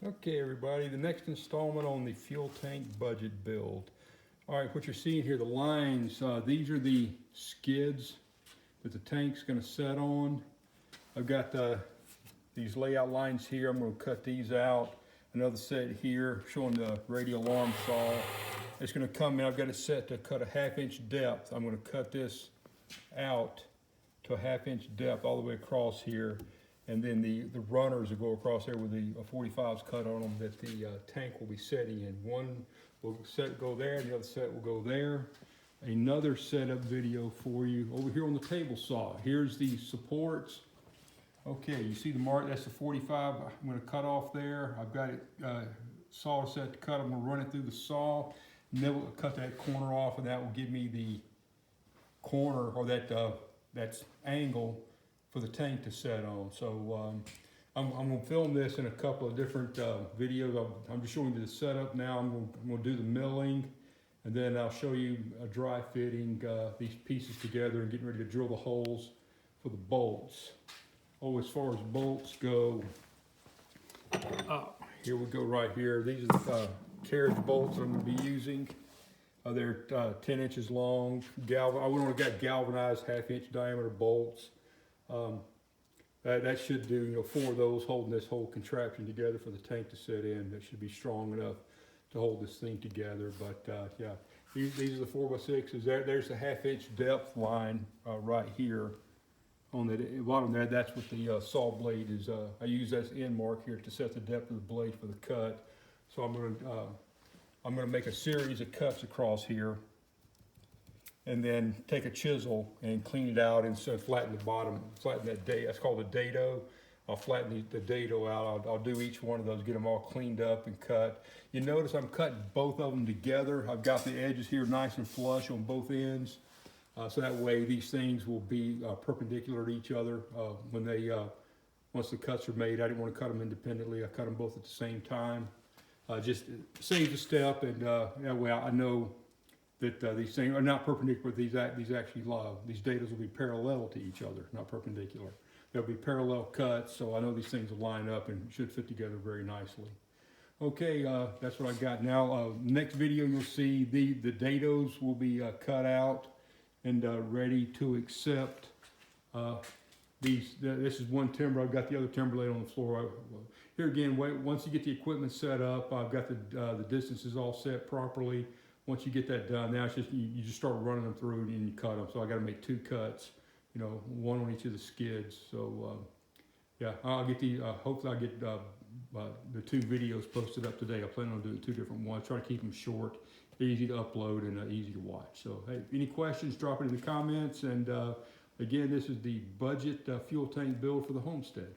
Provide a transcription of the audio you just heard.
Okay, everybody, the next installment on the fuel tank budget build. All right, what you're seeing here, the lines, these are the skids that the tank's going to set on. I've got these layout lines here. I'm going to cut these out. Another set here showing the radial alarm saw. It's going to come in. I've got it set to cut a 1/2 inch depth. I'm going to cut this out to a 1/2 inch depth all the way across here. And then the runners will go across there with the 45s cut on them that the tank will be setting in. One will go there, and the other set will go there. Another setup video for you over here on the table saw. Here's the supports. Okay, you see the mark, that's the 45. I'm going to cut off there. I've got it saw set to cut. I'm going to run it through the saw, and then we'll cut that corner off, and that will give me the corner, or that's angle for the tank to set on. So I'm going to film this in a couple of different videos. I'm just showing you the setup now. I'm going to do the milling, and then I'll show you a dry fitting these pieces together and getting ready to drill the holes for the bolts. Oh, as far as bolts go, here we go right here. These are the carriage bolts I'm going to be using. They're 10 inches long. I would only got galvanized 1/2 inch diameter bolts. That should do 4 of those holding this whole contraption together for the tank to set in. That should be strong enough to hold this thing together. But yeah, these are the 4x6s. There's the 1/2 inch depth line right here on the bottom there. That's what the saw blade is. I use that end mark here to set the depth of the blade for the cut. So I'm going to make a series of cuts across here, and then take a chisel and clean it out and so flatten the bottom, flatten that dado. That's called a dado. I'll flatten the dado out. I'll do each one of those, get them all cleaned up and cut. You notice I'm cutting both of them together. I've got the edges here nice and flush on both ends. So that way these things will be perpendicular to each other when they, once the cuts are made. I didn't want to cut them independently. I cut them both at the same time. Just saves a step, and that way I know that these things are not perpendicular. These dados will be parallel to each other, not perpendicular. There'll be parallel cuts, so I know these things will line up and should fit together very nicely. Okay, that's what I got now. Next video you'll see the dados will be cut out and ready to accept. This is one timber. I've got the other timber laid on the floor. Here again, once you get the equipment set up, I've got the distances all set properly. Once you get that done, now it's just you just start running them through and you cut them. So I got to make 2 cuts, one on each of the skids. So yeah, I'll get hopefully I'll get the 2 videos posted up today. I plan on doing 2 different ones. Try to keep them short, easy to upload, and easy to watch. So hey, any questions, drop it in the comments. And again, this is the budget fuel tank build for the homestead.